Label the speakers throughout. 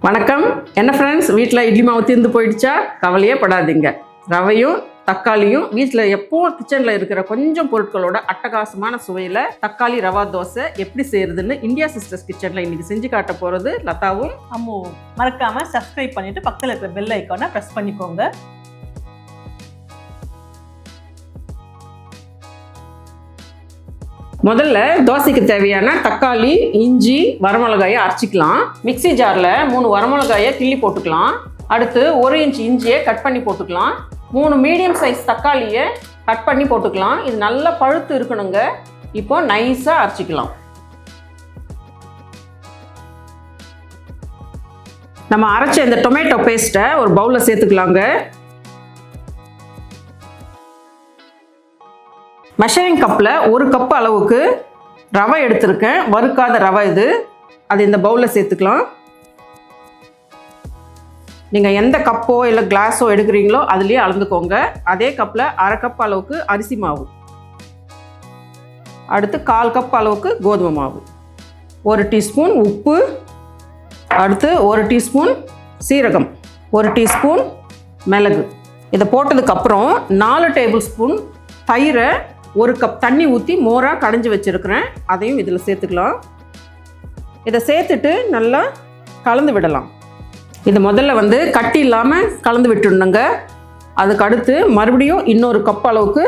Speaker 1: வணக்கம். என்ன ஃப்ரெண்ட்ஸ், வீட்டில் இட்லி மாவு தீர்ந்து போயிடுச்சா? கவலையே படாதீங்க. ரவையும் தக்காளியும் வீட்டில் எப்போ கிச்சனில் இருக்கிற கொஞ்சம் பொருட்களோட அட்டகாசமான சுவையில் தக்காளி ரவா தோசை எப்படி செய்யறதுன்னு இந்தியா சிஸ்டர்ஸ் கிச்சனில் இன்னைக்கு செஞ்சு காட்ட போகிறது லதாவும்
Speaker 2: அம்முவும். மறக்காமல் சப்ஸ்கிரைப் பண்ணிவிட்டு பக்கத்தில் இருக்கிற பெல் ஐக்கானை ப்ரெஸ் பண்ணிக்கோங்க.
Speaker 1: முதல்ல தோசைக்கு தேவையான தக்காளி, இஞ்சி, வரமிளகாயை அரைச்சிக்கலாம். மிக்சி ஜாரில் 3 வரமிளகாயை கிள்ளி போட்டுக்கலாம். அடுத்து 1 இன்ச் இஞ்சியை கட் பண்ணி போட்டுக்கலாம். 3 மீடியம் சைஸ் தக்காளியை கட் பண்ணி போட்டுக்கலாம். இது நல்லா பழுத்து இருக்கணுங்க. இப்போ நைஸாக அரைச்சிக்கலாம். நம்ம அரைச்ச இந்த டொமேட்டோ பேஸ்ட்டை ஒரு பவுலில் சேர்த்துக்கலாங்க. மெஷரிங் கப்பில் 1 கப் அளவுக்கு ரவை எடுத்திருக்கேன். வறுக்காத ரவை இது. அது இந்த பவுலில் சேர்த்துக்கலாம். நீங்கள் எந்த கப்போ இல்லை கிளாஸோ எடுக்கிறீங்களோ அதுலேயே அளந்துக்கோங்க. அதே கப்பில் 1/2 கப் அளவுக்கு அரிசி மாவு, அடுத்து 1/4 கப் அளவுக்கு கோதுமை மாவு, 1 டீஸ்பூன் உப்பு, அடுத்து 1 டீஸ்பூன் சீரகம், 1 டீஸ்பூன் மிளகு. இதை போட்டதுக்கப்புறம் 4 டேபிள் ஸ்பூன் தயிரை 1 கப் தண்ணி ஊற்றி மோராக கடைஞ்சி வச்சுருக்கிறேன். அதையும் இதில் சேர்த்துக்கலாம். இதை சேர்த்துட்டு நல்லா கலந்து விடலாம். இது முதல்ல கட்டி இல்லாமல் கலந்து விட்டுடணுங்க. அதுக்கு அடுத்து மறுபடியும் இன்னொரு கப் அளவுக்கு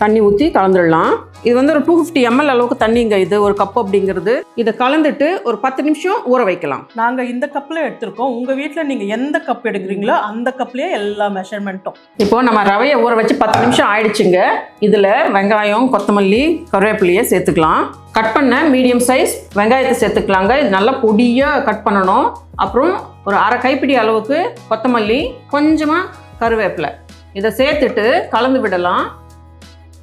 Speaker 1: தண்ணி ஊற்றி கலந்துடலாம். இது ஒரு 250 ml அளவுக்கு தண்ணிங்க. இது 1 கப் அப்படிங்கிறது. இதை கலந்துட்டு ஒரு 10 நிமிஷம் ஊற வைக்கலாம்.
Speaker 2: நாங்கள் இந்த கப்பில் எடுத்திருக்கோம். உங்கள் வீட்டில் நீங்கள் எந்த கப் எடுக்கிறீங்களோ அந்த கப்லேயே எல்லா மெஷர்மெண்ட்டும்.
Speaker 1: இப்போது நம்ம ரவையை ஊற வச்சு 10 நிமிஷம் ஆயிடுச்சுங்க. இதில் வெங்காயம், கொத்தமல்லி, கருவேப்பிலையை சேர்த்துக்கலாம். கட் பண்ண மீடியம் சைஸ் வெங்காயத்தை சேர்த்துக்கலாங்க. இது நல்லா பொடியாக கட் பண்ணணும். அப்புறம் ஒரு 1/2 கைப்பிடி அளவுக்கு கொத்தமல்லி, கொஞ்சமாக கருவேப்பிலை, இதை சேர்த்துட்டு கலந்து விடலாம்.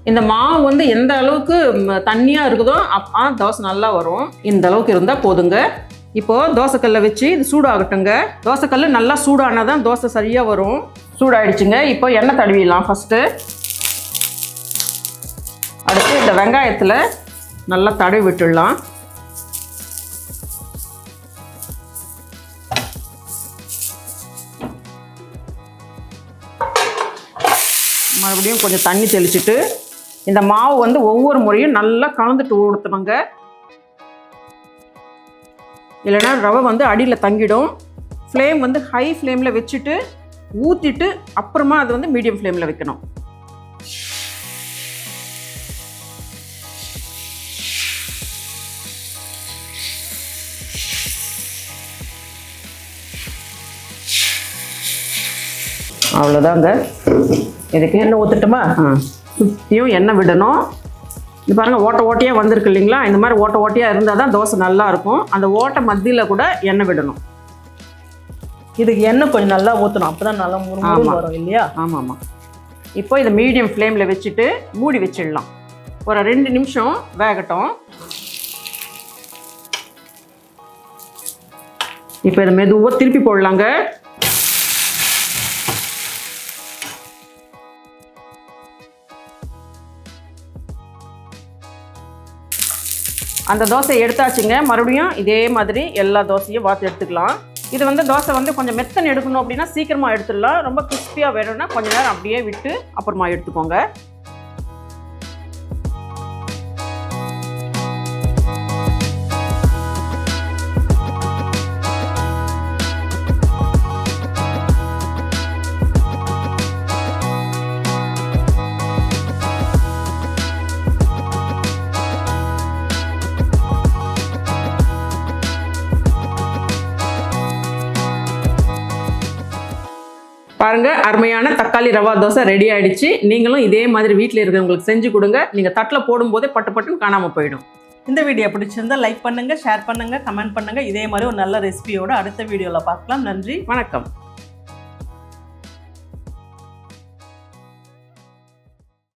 Speaker 1: இந்த மாவு எந்த அளவுக்கு தண்ணியாக இருக்குதோ அப்போ தோசை நல்லா வரும். இந்த அளவுக்கு இருந்தால் போதுங்க. இப்போது தோசைக்கல்லை வச்சு இது சூடாகட்டுங்க. தோசைக்கல் நல்லா சூடானால் தான் தோசை சரியாக வரும். சூடாகிடுச்சுங்க. இப்போ எண்ணெய் தடவிடலாம் ஃபஸ்ட்டு. அடுத்து இந்த வெங்காயத்தில் நல்லா தடவி விட்டுடலாம். மறுபடியும் கொஞ்சம் தண்ணி தெளிச்சுட்டு இந்த மாவு ஒவ்வொரு முறையும் நல்லா கலந்துட்டு ஊற்றணுங்க. இல்லைன்னா ரவை அடியில் தங்கிடும். ஃப்ளேம் ஹை ஃப்ளேமில் வச்சுட்டு ஊற்றிட்டு அப்புறமா அது மீடியம் ஃப்ளேமில் வைக்கணும். அவ்வளோதாங்க. இதுக்கு எண்ணெய் ஊற்றட்டுமா? சுற்றியும் எண்ணெய் விடணும். இது பாருங்கள், ஓட்டை ஓட்டையாக வந்திருக்கு இல்லைங்களா? இந்த மாதிரி ஓட்டை ஓட்டையாக இருந்தால் தான் தோசை நல்லாயிருக்கும். அந்த ஓட்டை மத்தியில் கூட எண்ணெய் விடணும்.
Speaker 2: இதுக்கு எண்ணெய் கொஞ்சம் நல்லா ஊற்றணும். அப்போ தான் நல்லா முறுமுறு வரும் இல்லையா?
Speaker 1: ஆமாம் ஆமாம். இப்போ இதை மீடியம் ஃப்ளேமில் வச்சுட்டு மூடி வச்சிடலாம். ஒரு 2 நிமிஷம் வேகட்டும். இப்போ இதை மெதுவாக திருப்பி போடலாங்க. அந்த தோசையை எடுத்தாச்சுங்க. மறுபடியும் இதே மாதிரி எல்லா தோசையும் வாத்து எடுத்துக்கலாம். இது தோசை கொஞ்சம் மெத்தனை எடுக்கணும் அப்படின்னா சீக்கிரமாக எடுத்துடலாம். ரொம்ப கிறிஸ்பியாக வேணும்னா கொஞ்சம் நேரம் அப்படியே விட்டு அப்புறமா எடுத்துக்கோங்க. பாருங்க, அருமையான தக்காளி ரவா தோசை ரெடி ஆயிடுச்சு. நீங்களும் இதே மாதிரி வீட்டில் இருக்கிறவங்களுக்கு செஞ்சு கொடுங்க. நீங்கள் தட்டில் போடும்போதே பட்டு பட்டுன்னு காணாமல் போயிடும்.
Speaker 2: இந்த வீடியோ பிடிச்சிருந்தா லைக் பண்ணுங்கள், ஷேர் பண்ணுங்கள், கமெண்ட் பண்ணுங்கள். இதே மாதிரி ஒரு நல்ல ரெசிபியோட அடுத்த வீடியோவில் பார்க்கலாம். நன்றி,
Speaker 1: வணக்கம்.